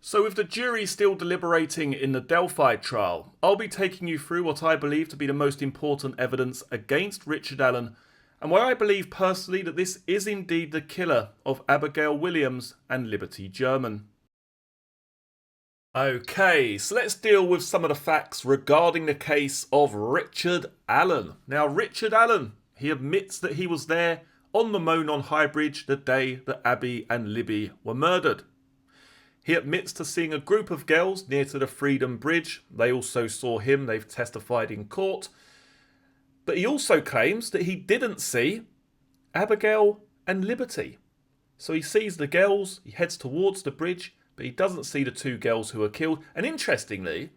So with the jury still deliberating in the Delphi trial, I'll be taking you through what I believe to be the most important evidence against Richard Allen and why I believe personally that this is indeed the killer of Abigail Williams and Liberty German. Okay, so let's deal with some of the facts regarding the case of Richard Allen. Now, Richard Allen, he admits that he was there on the Monon High Bridge the day that Abby and Libby were murdered. He admits to seeing a group of girls near to the Freedom Bridge. They also saw him, they've testified in court. But he also claims that he didn't see Abigail and Liberty. So he sees the girls, he heads towards the bridge, but he doesn't see the two girls who were killed. And interestingly,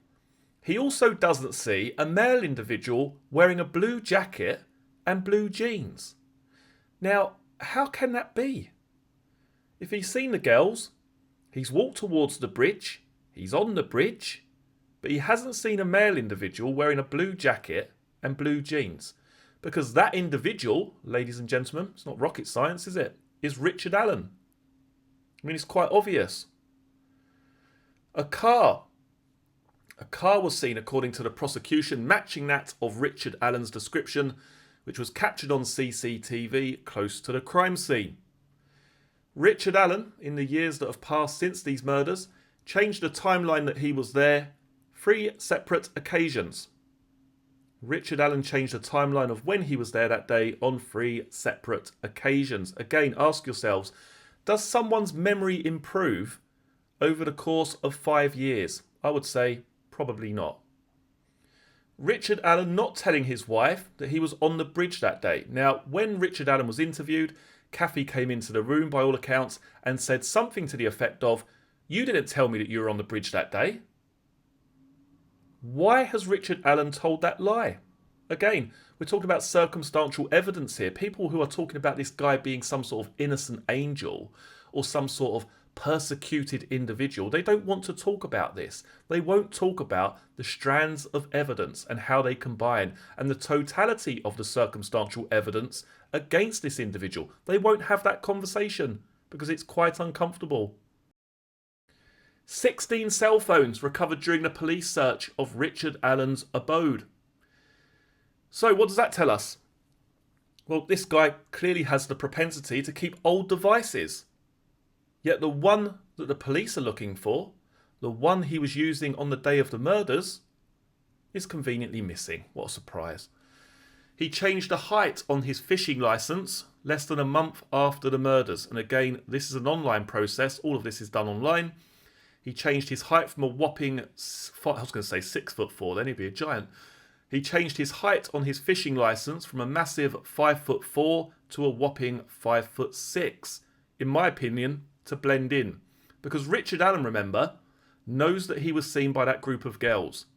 he also doesn't see a male individual wearing a blue jacket and blue jeans. Now, how can that be? If he's seen the girls, he's walked towards the bridge, he's on the bridge, but he hasn't seen a male individual wearing a blue jacket and blue jeans. Because that individual, ladies and gentlemen, it's not rocket science, is it? Is Richard Allen. I mean, it's quite obvious. A car was seen, according to the prosecution, matching that of Richard Allen's description, which was captured on CCTV close to the crime scene. Richard Allen, in the years that have passed since these murders, changed the timeline that he was there 3 separate occasions. Richard Allen changed the timeline of when he was there that day on 3 separate occasions. Again, ask yourselves, does someone's memory improve over the course of 5 years? I would say probably not. Richard Allen not telling his wife that he was on the bridge that day. Now, when Richard Allen was interviewed, Kathy came into the room by all accounts and said something to the effect of, "You didn't tell me that you were on the bridge that day." Why has Richard Allen told that lie? Again, we're talking about circumstantial evidence here. People who are talking about this guy being some sort of innocent angel or some sort of persecuted individual, they don't want to talk about this. They won't talk about the strands of evidence and how they combine and the totality of the circumstantial evidence against this individual. They won't have that conversation because it's quite uncomfortable. 16 cell phones recovered during the police search of Richard Allen's abode. So what does that tell us? Well, this guy clearly has the propensity to keep old devices. Yet the one that the police are looking for, the one he was using on the day of the murders, is conveniently missing. What a surprise. He changed the height on his fishing licence less than a month after the murders. And again, this is an online process. All of this is done online. He changed his height from a whopping, I was going to say 6'4", then he'd be a giant. He changed his height on his fishing licence from a massive 5'4" to a whopping 5'6", in my opinion, to blend in. Because Richard Allen, remember, knows that he was seen by that group of girls.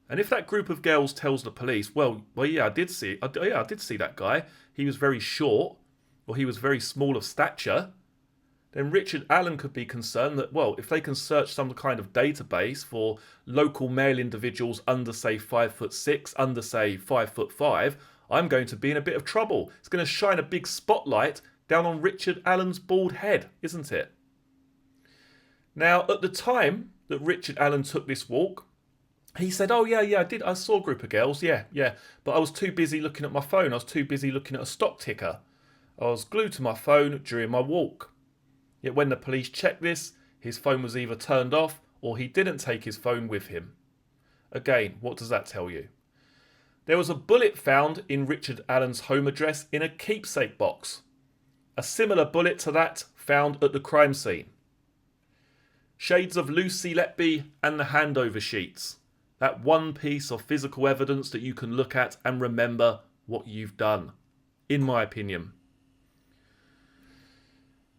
And if that group of girls tells the police, well, yeah, I did see that guy. He was very short, or he was very small of stature. Then Richard Allen could be concerned that, well, if they can search some kind of database for local male individuals under, say, 5'6", under, say, 5'5", I'm going to be in a bit of trouble. It's going to shine a big spotlight down on Richard Allen's bald head, isn't it? Now, at the time that Richard Allen took this walk, he said, "Oh, yeah, I did. I saw a group of girls, yeah. But I was too busy looking at my phone. I was too busy looking at a stock ticker. I was glued to my phone during my walk." Yet when the police checked this, his phone was either turned off or he didn't take his phone with him. Again, what does that tell you? There was a bullet found in Richard Allen's home address in a keepsake box. A similar bullet to that found at the crime scene. Shades of Lucy Letby and the handover sheets. That one piece of physical evidence that you can look at and remember what you've done, in my opinion.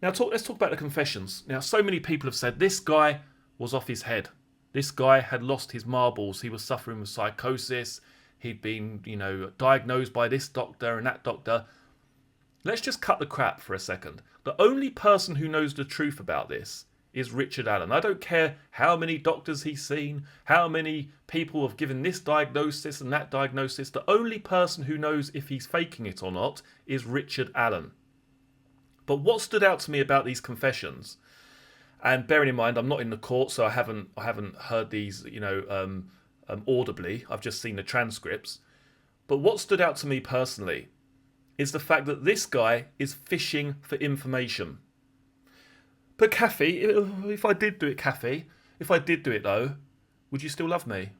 Now let's talk about the confessions. Now, so many people have said this guy was off his head. This guy had lost his marbles. He was suffering with psychosis. He'd been, diagnosed by this doctor and that doctor. Let's just cut the crap for a second. The only person who knows the truth about this is Richard Allen. I don't care how many doctors he's seen, how many people have given this diagnosis and that diagnosis. The only person who knows if he's faking it or not is Richard Allen. But what stood out to me about these confessions, And bearing in mind, I'm not in the court, so I haven't heard these, audibly. I've just seen the transcripts. But what stood out to me personally is the fact that this guy is fishing for information. But Kathy, if I did do it, Kathy, if I did do it though, would you still love me?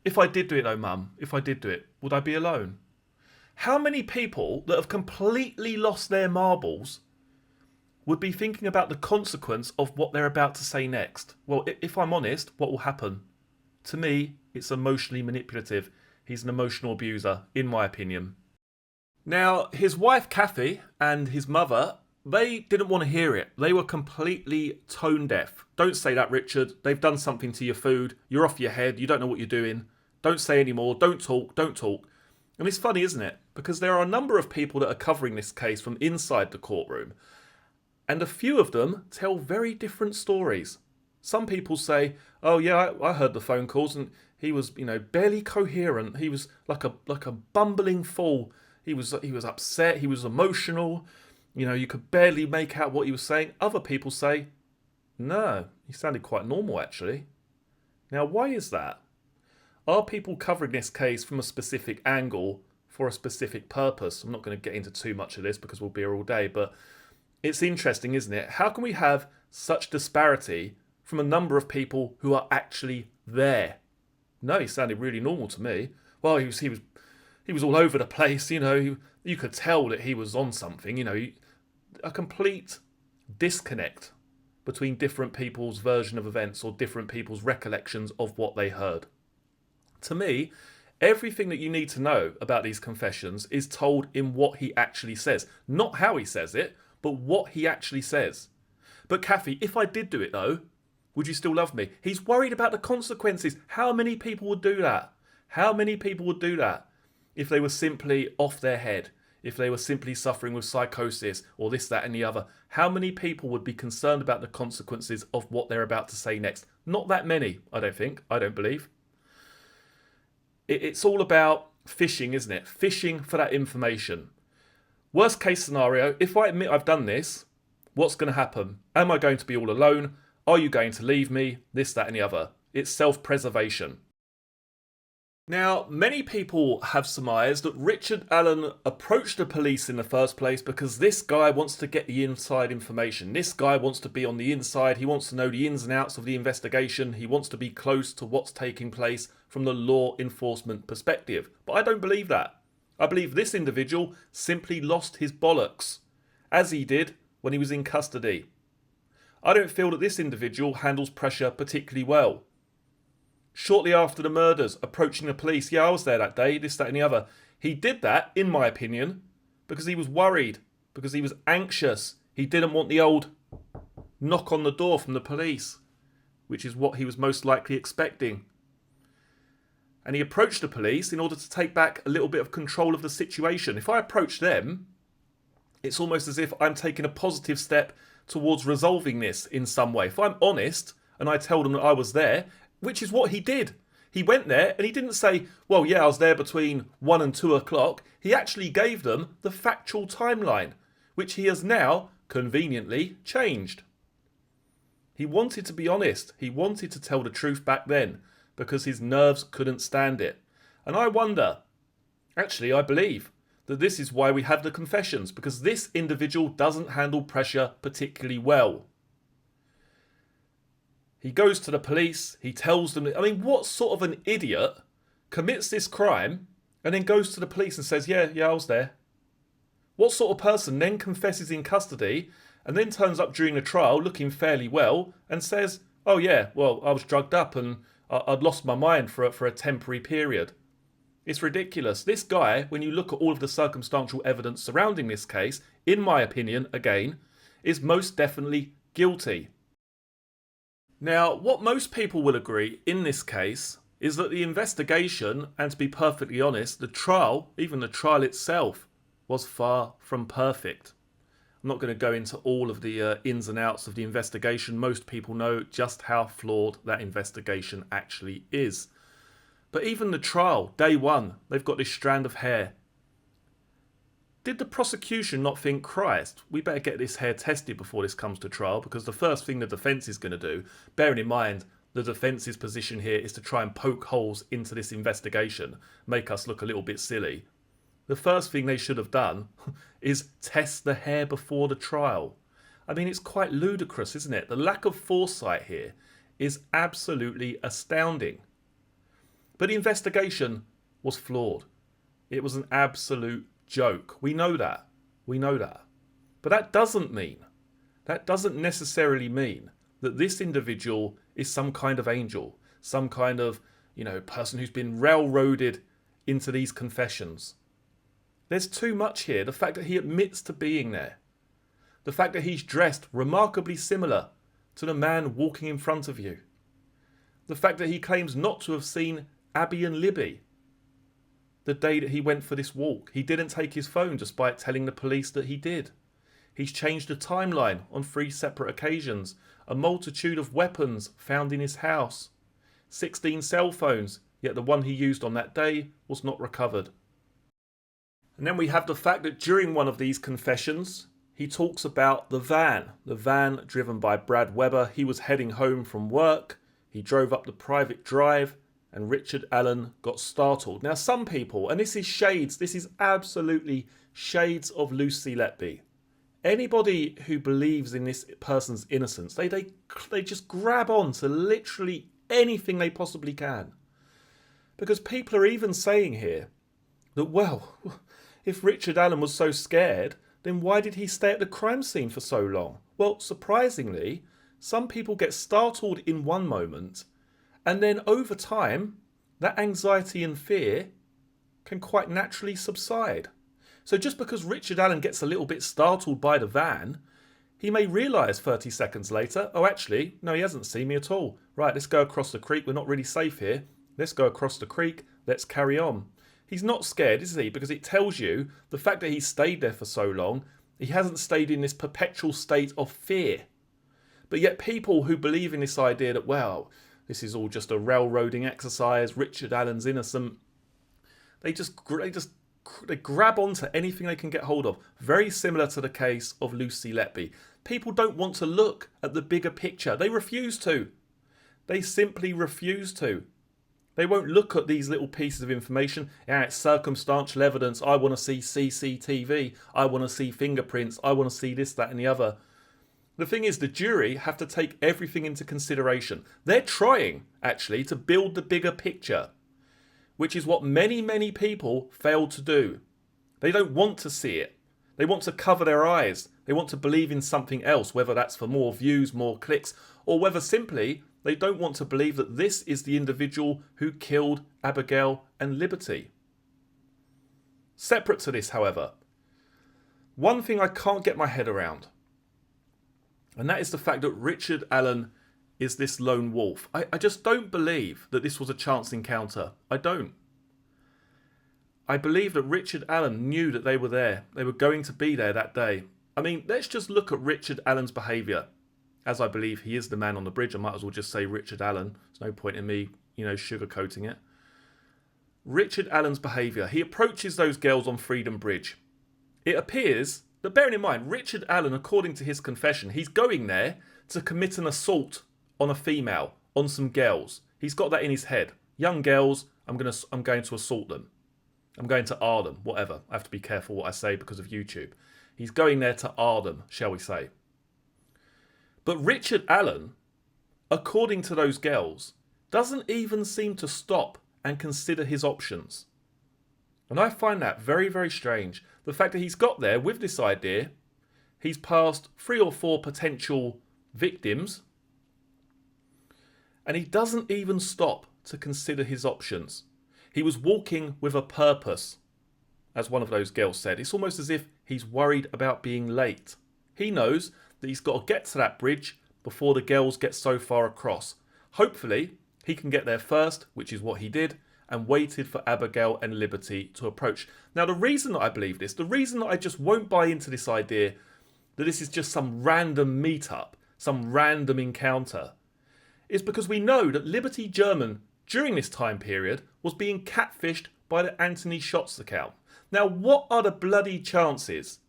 If I did do it though, Mum, if I did do it, would I be alone? How many people that have completely lost their marbles would be thinking about the consequence of what they're about to say next? Well, if I'm honest, what will happen? To me, it's emotionally manipulative. He's an emotional abuser, in my opinion. Now, his wife, Kathy, and his mother, they didn't want to hear it. They were completely tone deaf. Don't say that, Richard. They've done something to your food. You're off your head. You don't know what you're doing. Don't say any more. Don't talk. Don't talk. And it's funny, isn't it? Because there are a number of people that are covering this case from inside the courtroom. And a few of them tell very different stories. Some people say, oh yeah, I heard the phone calls and he was, barely coherent. He was like a bumbling fool. He was upset. He was emotional. You could barely make out what he was saying. Other people say, no, he sounded quite normal actually. Now, why is that? Are people covering this case from a specific angle for a specific purpose? I'm not going to get into too much of this because we'll be here all day, but it's interesting, isn't it? How can we have such disparity from a number of people who are actually there? No, he sounded really normal to me. Well, he was all over the place, you could tell that he was on something, a complete disconnect between different people's version of events or different people's recollections of what they heard. To me, everything that you need to know about these confessions is told in what he actually says. Not how he says it, but what he actually says. But Kathy, if I did do it though, would you still love me? He's worried about the consequences. How many people would do that? How many people would do that if they were simply off their head? If they were simply suffering with psychosis or this, that and the other? How many people would be concerned about the consequences of what they're about to say next? Not that many, I don't think. I don't believe. It's all about fishing, isn't it? Fishing for that information. Worst case scenario, if I admit I've done this, what's going to happen? Am I going to be all alone? Are you going to leave me? This, that and the other. It's self-preservation. Now, many people have surmised that Richard Allen approached the police in the first place because this guy wants to get the inside information. This guy wants to be on the inside. He wants to know the ins and outs of the investigation. He wants to be close to what's taking place from the law enforcement perspective. But I don't believe that. I believe this individual simply lost his bollocks, as he did when he was in custody. I don't feel that this individual handles pressure particularly well. Shortly after the murders, approaching the police, yeah, I was there that day, this, that and the other. He did that, in my opinion, because he was worried, because he was anxious. He didn't want the old knock on the door from the police, which is what he was most likely expecting. And he approached the police in order to take back a little bit of control of the situation. If I approach them, it's almost as if I'm taking a positive step towards resolving this in some way. If I'm honest and I tell them that I was there, which is what he did. He went there and he didn't say, well, yeah, I was there between 1 and 2 o'clock. He actually gave them the factual timeline, which he has now conveniently changed. He wanted to be honest. He wanted to tell the truth back then because his nerves couldn't stand it. And I wonder, actually, I believe that this is why we have the confessions, because this individual doesn't handle pressure particularly well. He goes to the police, he tells them, what sort of an idiot commits this crime and then goes to the police and says, yeah, I was there? What sort of person then confesses in custody and then turns up during the trial looking fairly well and says, oh yeah, well, I was drugged up and I'd lost my mind for a temporary period? It's ridiculous. This guy, when you look at all of the circumstantial evidence surrounding this case, in my opinion, again, is most definitely guilty. Now, what most people will agree in this case is that the investigation, and to be perfectly honest, the trial, even the trial itself, was far from perfect. I'm not going to go into all of the ins and outs of the investigation. Most people know just how flawed that investigation actually is. But even the trial, day one, they've got this strand of hair. Did the prosecution not think, Christ, we better get this hair tested before this comes to trial, because the first thing the defence is going to do, bearing in mind the defence's position here is to try and poke holes into this investigation, make us look a little bit silly. The first thing they should have done is test the hair before the trial. I mean, it's quite ludicrous, isn't it? The lack of foresight here is absolutely astounding. But the investigation was flawed. It was an absolute joke. We know that. We know that. But that doesn't necessarily mean that this individual is some kind of angel, some kind of, person who's been railroaded into these confessions. There's too much here. The fact that he admits to being there. The fact that he's dressed remarkably similar to the man walking in front of you. The fact that he claims not to have seen Abby and Libby the day that he went for this walk. He didn't take his phone despite telling the police that he did. He's changed the timeline on 3 separate occasions. A multitude of weapons found in his house. 16 cell phones, yet the one he used on that day was not recovered. And then we have the fact that during one of these confessions, he talks about the van driven by Brad Weber. He was heading home from work. He drove up the private drive and Richard Allen got startled. Now some people, and this is absolutely shades of Lucy Letby. Anybody who believes in this person's innocence, they just grab on to literally anything they possibly can. Because people are even saying here that, well, if Richard Allen was so scared, then why did he stay at the crime scene for so long? Well, surprisingly, some people get startled in one moment, and then over time, that anxiety and fear can quite naturally subside. So just because Richard Allen gets a little bit startled by the van, he may realise 30 seconds later, oh actually, no, he hasn't seen me at all. Right, let's go across the creek, we're not really safe here. Let's go across the creek, let's carry on. He's not scared, is he? Because it tells you the fact that he stayed there for so long, he hasn't stayed in this perpetual state of fear. But yet people who believe in this idea that, well, this is all just a railroading exercise, Richard Allen's innocent, they grab onto anything they can get hold of. Very similar to the case of Lucy Letby. People don't want to look at the bigger picture. They refuse to. They simply refuse to. They won't look at these little pieces of information. Yeah, it's circumstantial evidence. I want to see CCTV. I want to see fingerprints. I want to see this, that and the other. The thing is, the jury have to take everything into consideration. They're trying, actually, to build the bigger picture, which is what many, many people fail to do. They don't want to see it. They want to cover their eyes. They want to believe in something else, whether that's for more views, more clicks, or whether simply they don't want to believe that this is the individual who killed Abigail and Liberty. Separate to this, however, one thing I can't get my head around, and that is the fact that Richard Allen is this lone wolf. I just don't believe that this was a chance encounter. I don't. I believe that Richard Allen knew that they were there. They were going to be there that day. I mean, let's just look at Richard Allen's behaviour. As I believe he is the man on the bridge, I might as well just say Richard Allen. There's no point in me, sugarcoating it. Richard Allen's behaviour. He approaches those girls on Freedom Bridge. It appears that, bearing in mind, Richard Allen, according to his confession, he's going there to commit an assault on a female, on some girls. He's got that in his head. Young girls, I'm going to assault them. I'm going to R them, whatever. I have to be careful what I say because of YouTube. He's going there to R them, shall we say. But Richard Allen, according to those girls, doesn't even seem to stop and consider his options. And I find that very, very strange. The fact that he's got there with this idea, he's passed 3 or 4 potential victims, and he doesn't even stop to consider his options. He was walking with a purpose, as one of those girls said. It's almost as if he's worried about being late. He knows that he's got to get to that bridge before the girls get so far across. Hopefully, he can get there first, which is what he did, and waited for Abigail and Liberty to approach. Now, the reason that I believe this, the reason that I just won't buy into this idea that this is just some random meetup, some random encounter, is because we know that Liberty German, during this time period, was being catfished by the Anthony Shots account. Now, what are the bloody chances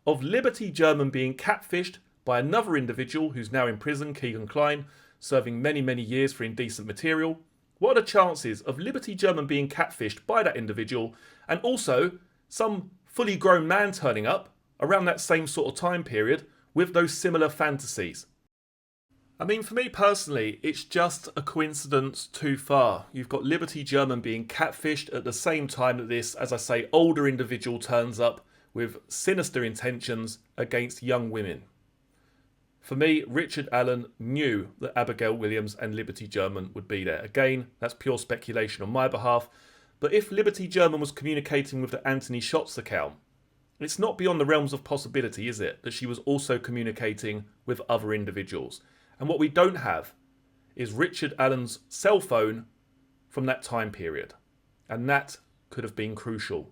of Liberty German being catfished by another individual who's now in prison, Keegan Klein, serving many, many years for indecent material? What are the chances of Liberty German being catfished by that individual and also some fully grown man turning up around that same sort of time period with those similar fantasies? I mean, for me personally, it's just a coincidence too far. You've got Liberty German being catfished at the same time that this, as I say, older individual turns up with sinister intentions against young women. For me, Richard Allen knew that Abigail Williams and Liberty German would be there. Again, that's pure speculation on my behalf. But if Liberty German was communicating with the Anthony Shots account, it's not beyond the realms of possibility, is it, that she was also communicating with other individuals? And what we don't have is Richard Allen's cell phone from that time period. And that could have been crucial.